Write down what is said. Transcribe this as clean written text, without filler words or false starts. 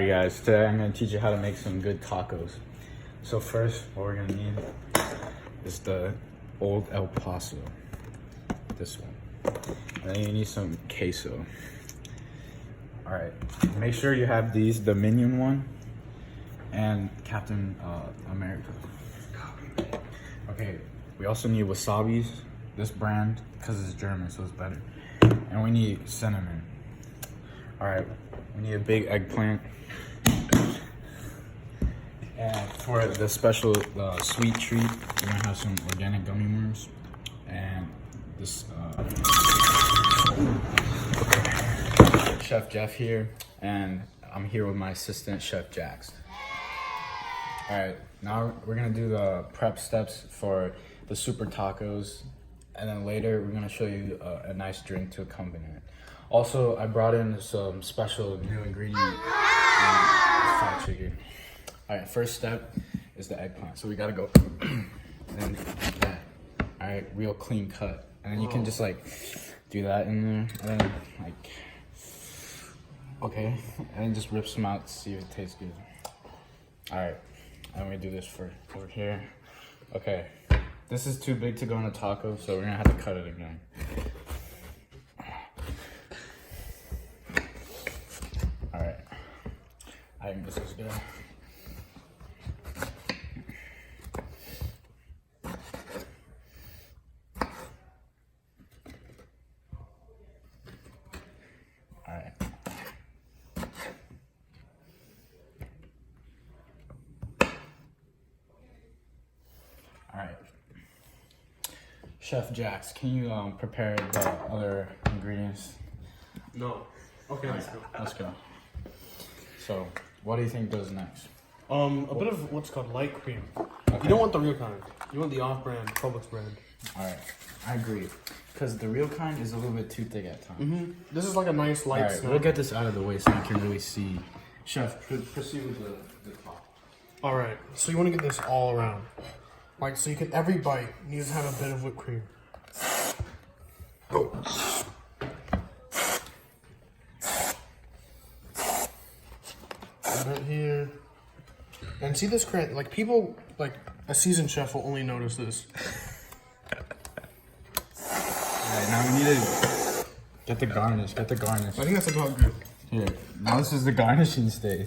guys, today I'm going to teach you how to make some good tacos. So first, what we're going to need is the old El Paso, this one. And then you need some queso. Alright, make sure you have these, the Minion one and Captain America. Okay, we also need wasabis, this brand, because it's German, so it's better. And we need cinnamon. Alright, we need a big eggplant. And for the special sweet treat, we're gonna have some organic gummy worms. And this Chef Jeff here, and I'm here with my assistant, Chef Jax. Alright, now we're gonna do the prep steps for the super tacos, and then later we're gonna show you a nice drink to accompany it. Also, I brought in some special new ingredient, fried chicken. Alright, first step is the eggplant. So we gotta go and that. Alright, real clean cut. And then you can just like do that in there, and then like, okay, and then just rip some out to see if it tastes good. Alright, and we do this for over here. Okay, this is too big to go in a taco, so we're gonna have to cut it again. Alright, I think this is good. Alright. Alright. Chef Jax, can you prepare the other ingredients? No. Okay, let's go. Let's go. So, what do you think goes next? A bit of what's called light cream. Okay. You don't want the real kind. You want the off-brand, Publix brand. Alright, I agree. Because the real kind is a little bit too thick at times. This is like a nice light Alright, snack. we'll get this out of the way so you can really see. Chef, proceed with the top. Alright, so you want to get this all around. Like, so you can, every bite needs to have a bit of whipped cream. Right here. And see this cran, like people, like a seasoned chef will only notice this. Alright, now we need to get the garnish, I think that's about good. Here, now this is the garnishing stage.